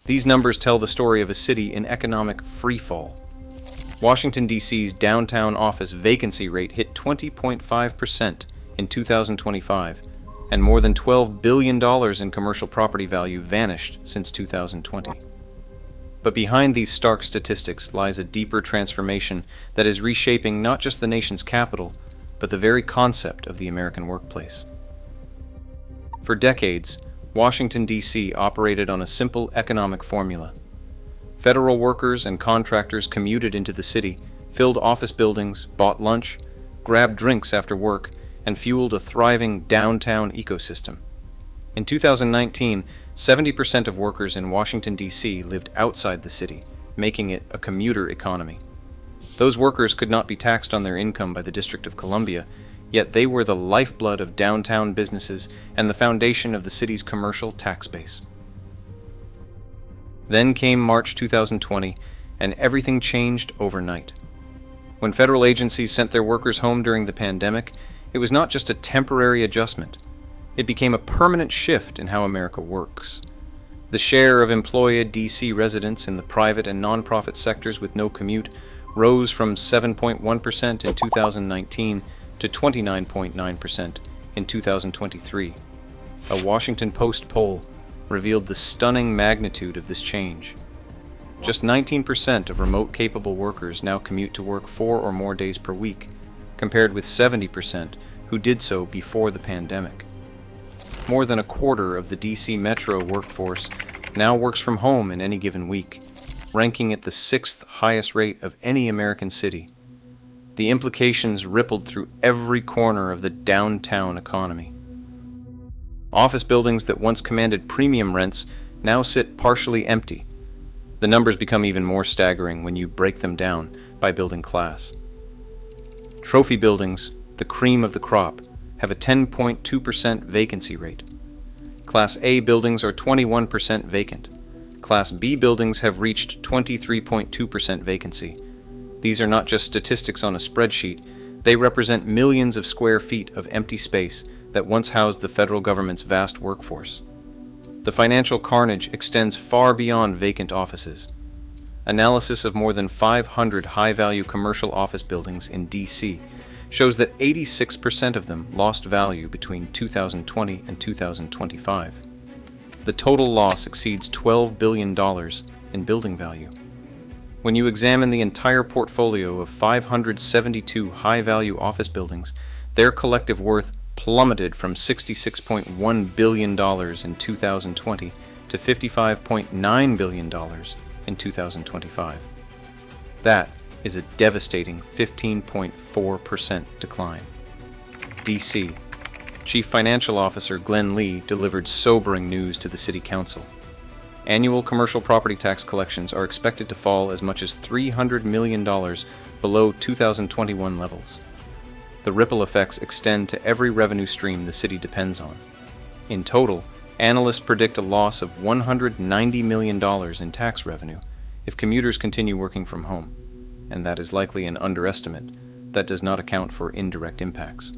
These numbers tell the story of a city in economic freefall. Washington, D.C.'s downtown office vacancy rate hit 20.5% in 2025, and more than $12 billion in commercial property value vanished since 2020. But behind these stark statistics lies a deeper transformation that is reshaping not just the nation's capital, but the very concept of the American workplace. For decades, Washington, D.C. operated on a simple economic formula. Federal workers and contractors commuted into the city, filled office buildings, bought lunch, grabbed drinks after work, and fueled a thriving downtown ecosystem. In 2019, 70% of workers in Washington, D.C. lived outside the city, making it a commuter economy. Those workers could not be taxed on their income by the District of Columbia, yet they were the lifeblood of downtown businesses and the foundation of the city's commercial tax base. Then came March 2020, and everything changed overnight. When federal agencies sent their workers home during the pandemic, it was not just a temporary adjustment. It became a permanent shift in how America works. The share of employed D.C. residents in the private and nonprofit sectors with no commute rose from 7.1% in 2019 to 29.9% in 2023. A Washington Post poll revealed the stunning magnitude of this change. Just 19% of remote-capable workers now commute to work 4 or more days per week, compared with 70% who did so before the pandemic. More than a quarter of the D.C. metro workforce now works from home in any given week, ranking at the 6th highest rate of any American city. The implications rippled through every corner of the downtown economy. Office buildings that once commanded premium rents now sit partially empty. The numbers become even more staggering when you break them down by building class. Trophy buildings, the cream of the crop, have a 10.2% vacancy rate. Class A buildings are 21% vacant. Class B buildings have reached 23.2% vacancy. These are not just statistics on a spreadsheet, they represent millions of square feet of empty space that once housed the federal government's vast workforce. The financial carnage extends far beyond vacant offices. Analysis of more than 500 high-value commercial office buildings in D.C. shows that 86% of them lost value between 2020 and 2025. The total loss exceeds $12 billion in building value. When you examine the entire portfolio of 572 high-value office buildings, their collective worth plummeted from $66.1 billion in 2020 to $55.9 billion in 2025. That is a devastating 15.4% decline. D.C. Chief Financial Officer Glenn Lee delivered sobering news to the City Council. Annual commercial property tax collections are expected to fall as much as $300 million below 2021 levels. The ripple effects extend to every revenue stream the city depends on. In total, analysts predict a loss of $190 million in tax revenue if commuters continue working from home, and that is likely an underestimate that does not account for indirect impacts.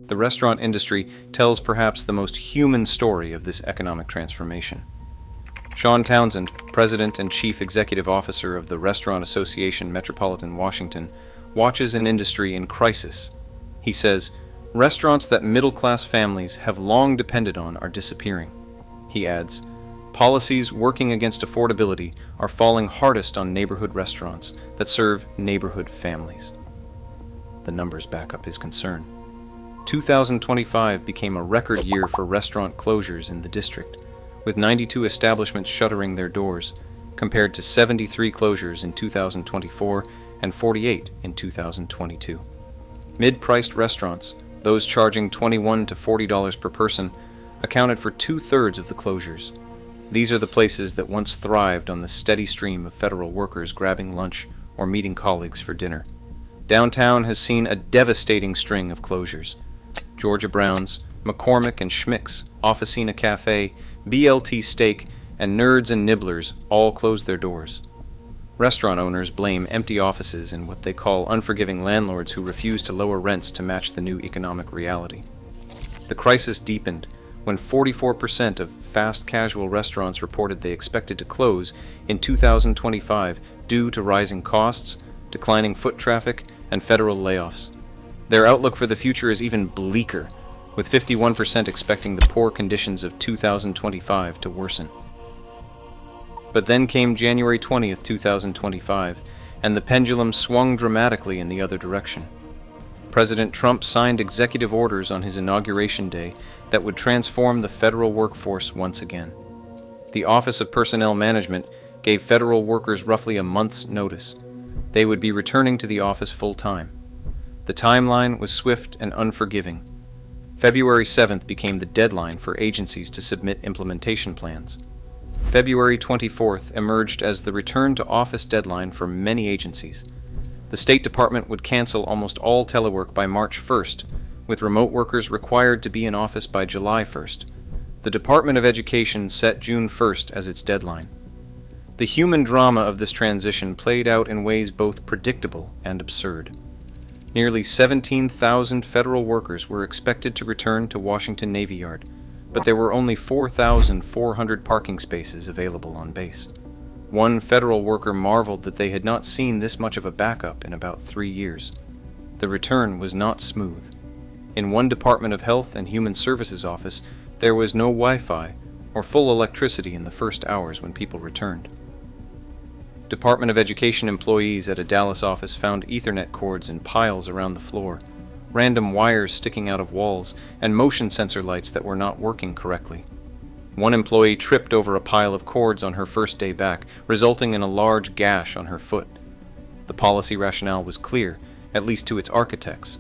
The restaurant industry tells perhaps the most human story of this economic transformation. Sean Townsend, President and Chief Executive Officer of the Restaurant Association Metropolitan Washington, watches an industry in crisis. He says, "Restaurants that middle-class families have long depended on are disappearing." He adds, "Policies working against affordability are falling hardest on neighborhood restaurants that serve neighborhood families." The numbers back up his concern. 2025 became a record year for restaurant closures in the district, with 92 establishments shuttering their doors, compared to 73 closures in 2024 and 48 in 2022. Mid-priced restaurants, those charging $21 to $40 per person, accounted for 2/3 of the closures. These are the places that once thrived on the steady stream of federal workers grabbing lunch or meeting colleagues for dinner. Downtown has seen a devastating string of closures. Georgia Brown's, McCormick and Schmick's, Officina Cafe, BLT Steak, and Nerds and Nibblers all closed their doors. Restaurant owners blame empty offices and what they call unforgiving landlords who refuse to lower rents to match the new economic reality. The crisis deepened when 44% of fast casual restaurants reported they expected to close in 2025 due to rising costs, declining foot traffic, and federal layoffs. Their outlook for the future is even bleaker, with 51% expecting the poor conditions of 2025 to worsen. But then came January 20th, 2025, and the pendulum swung dramatically in the other direction. President Trump signed executive orders on his inauguration day that would transform the federal workforce once again. The Office of Personnel Management gave federal workers roughly a month's notice. They would be returning to the office full-time. The timeline was swift and unforgiving. February 7th became the deadline for agencies to submit implementation plans. February 24th emerged as the return-to-office deadline for many agencies. The State Department would cancel almost all telework by March 1st, with remote workers required to be in office by July 1st. The Department of Education set June 1st as its deadline. The human drama of this transition played out in ways both predictable and absurd. Nearly 17,000 federal workers were expected to return to Washington Navy Yard, but there were only 4,400 parking spaces available on base. One federal worker marveled that they had not seen this much of a backup in about 3 years. The return was not smooth. In one Department of Health and Human Services office, there was no Wi-Fi or full electricity in the first hours when people returned. Department of Education employees at a Dallas office found Ethernet cords in piles around the floor, random wires sticking out of walls, and motion sensor lights that were not working correctly. One employee tripped over a pile of cords on her first day back, resulting in a large gash on her foot. The policy rationale was clear, at least to its architects.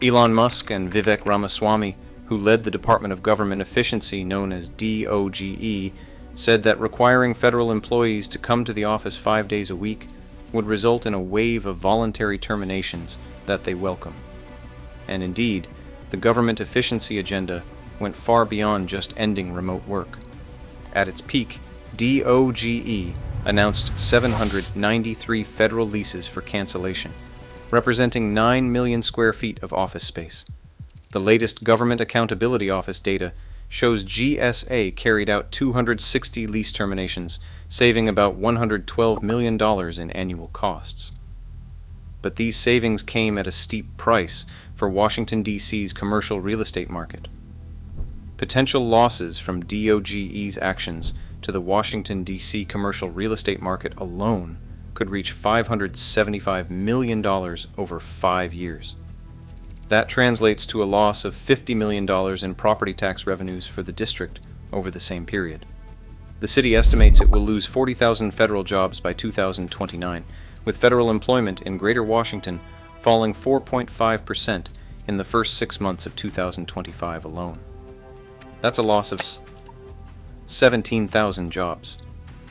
Elon Musk and Vivek Ramaswamy, who led the Department of Government Efficiency known as DOGE, said that requiring federal employees to come to the office 5 days a week would result in a wave of voluntary terminations that they welcome. And indeed, the government efficiency agenda went far beyond just ending remote work. At its peak, DOGE announced 793 federal leases for cancellation, representing 9 million square feet of office space. The latest Government Accountability Office data shows GSA carried out 260 lease terminations, saving about $112 million in annual costs. But these savings came at a steep price for Washington, D.C.'s commercial real estate market. Potential losses from DOGE's actions to the Washington, D.C. commercial real estate market alone could reach $575 million over 5 years. That translates to a loss of $50 million in property tax revenues for the district over the same period. The city estimates it will lose 40,000 federal jobs by 2029, with federal employment in Greater Washington falling 4.5% in the first 6 months of 2025 alone. That's a loss of 17,000 jobs.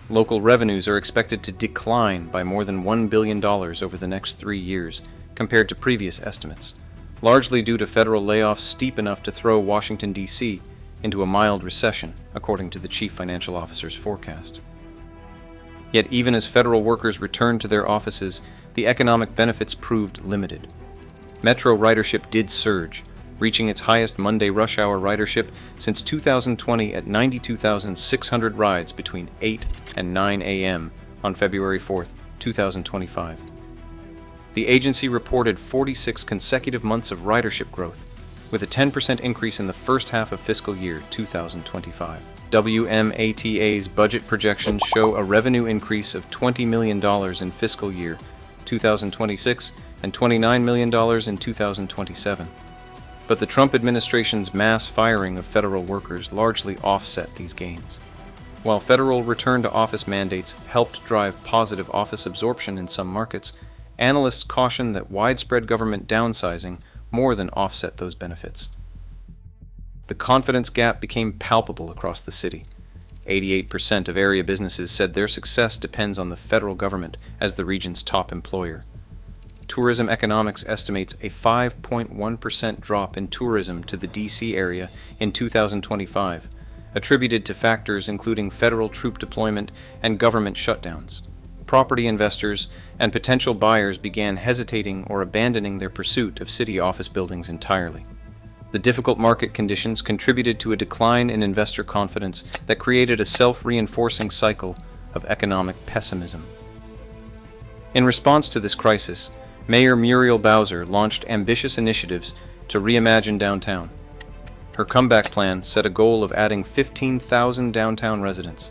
Local revenues are expected to decline by more than $1 billion over the next 3 years compared to previous estimates, largely due to federal layoffs steep enough to throw Washington, D.C. into a mild recession, according to the chief financial officer's forecast. Yet even as federal workers returned to their offices, the economic benefits proved limited. Metro ridership did surge, reaching its highest Monday rush hour ridership since 2020 at 92,600 rides between 8 and 9 a.m. on February 4, 2025. The agency reported 46 consecutive months of ridership growth, with a 10% increase in the first half of fiscal year 2025. WMATA's budget projections show a revenue increase of $20 million in fiscal year 2026 and $29 million in 2027. But the Trump administration's mass firing of federal workers largely offset these gains. While federal return-to-office mandates helped drive positive office absorption in some markets, analysts caution that widespread government downsizing more than offset those benefits. The confidence gap became palpable across the city. 88% of area businesses said their success depends on the federal government as the region's top employer. Tourism Economics estimates a 5.1% drop in tourism to the D.C. area in 2025, attributed to factors including federal troop deployment and government shutdowns. Property investors and potential buyers began hesitating or abandoning their pursuit of city office buildings entirely. The The difficult market conditions contributed to a decline in investor confidence that created a self-reinforcing cycle of economic pessimism. In response to this crisis, Mayor Muriel Bowser launched ambitious initiatives to reimagine downtown. Her comeback plan set a goal of adding 15,000 downtown residents.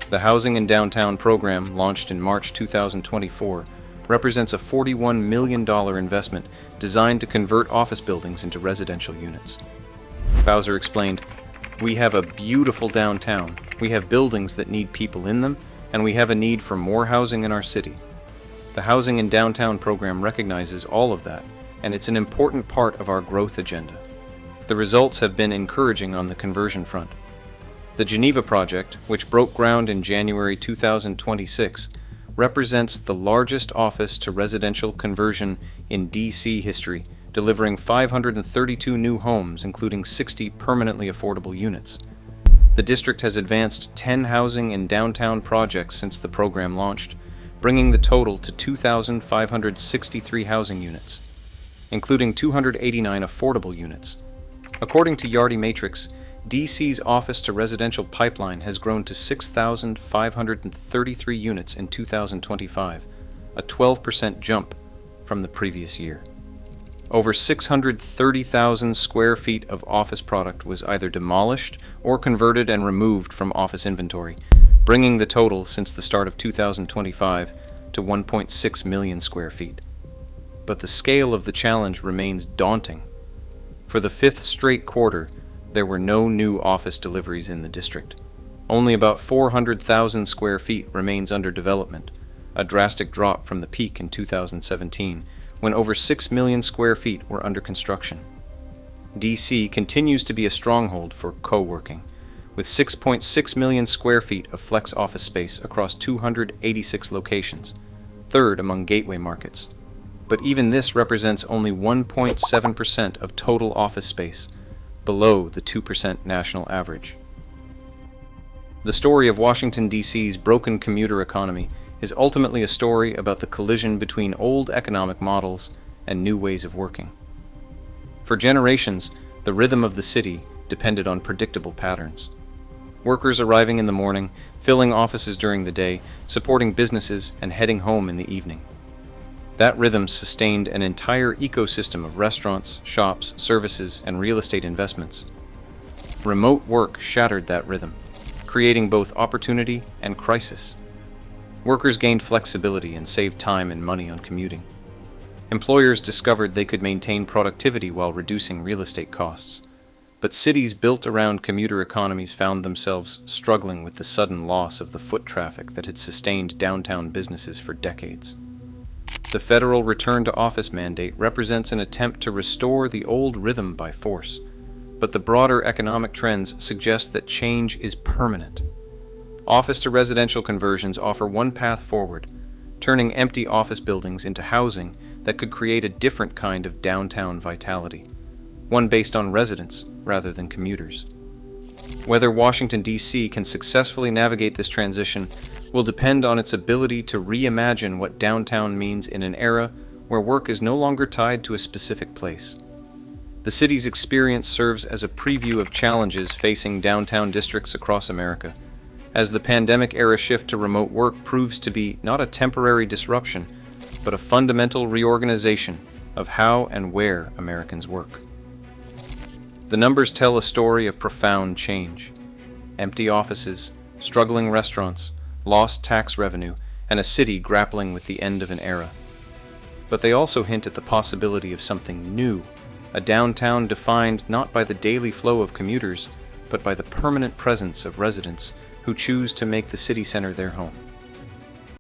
The Housing in Downtown program, launched in March 2024, represents a $41 million investment designed to convert office buildings into residential units. Bowser explained, "We have a beautiful downtown, we have buildings that need people in them, and we have a need for more housing in our city. The Housing in Downtown program recognizes all of that, and it's an important part of our growth agenda." The results have been encouraging on the conversion front. The Geneva project, which broke ground in January 2026, represents the largest office-to-residential conversion in D.C. history, delivering 532 new homes, including 60 permanently affordable units. The district has advanced 10 housing in downtown projects since the program launched, bringing the total to 2,563 housing units, including 289 affordable units. According to Yardi Matrix, D.C.'s office-to-residential pipeline has grown to 6,533 units in 2025, a 12% jump from the previous year. Over 630,000 square feet of office product was either demolished or converted and removed from office inventory, bringing the total since the start of 2025 to 1.6 million square feet. But the scale of the challenge remains daunting. For the fifth straight quarter, there were no new office deliveries in the district. Only about 400,000 square feet remains under development, a drastic drop from the peak in 2017, when over 6 million square feet were under construction. DC continues to be a stronghold for co-working, with 6.6 million square feet of flex office space across 286 locations, third among gateway markets. But even this represents only 1.7% of total office space, below the 2% national average. The story of Washington, D.C.'s broken commuter economy is ultimately a story about the collision between old economic models and new ways of working. For generations, the rhythm of the city depended on predictable patterns. Workers arriving in the morning, filling offices during the day, supporting businesses, and heading home in the evening. That rhythm sustained an entire ecosystem of restaurants, shops, services, and real estate investments. Remote work shattered that rhythm, creating both opportunity and crisis. Workers gained flexibility and saved time and money on commuting. Employers discovered they could maintain productivity while reducing real estate costs. But cities built around commuter economies found themselves struggling with the sudden loss of the foot traffic that had sustained downtown businesses for decades. The federal return-to-office mandate represents an attempt to restore the old rhythm by force, but the broader economic trends suggest that change is permanent. Office-to-residential conversions offer one path forward, turning empty office buildings into housing that could create a different kind of downtown vitality, one based on residents rather than commuters. Whether Washington, D.C. can successfully navigate this transition will depend on its ability to reimagine what downtown means in an era where work is no longer tied to a specific place. The city's experience serves as a preview of challenges facing downtown districts across America, as the pandemic-era shift to remote work proves to be not a temporary disruption, but a fundamental reorganization of how and where Americans work. The numbers tell a story of profound change. Empty offices, struggling restaurants, lost tax revenue, and a city grappling with the end of an era. But they also hint at the possibility of something new, a downtown defined not by the daily flow of commuters, but by the permanent presence of residents who choose to make the city center their home.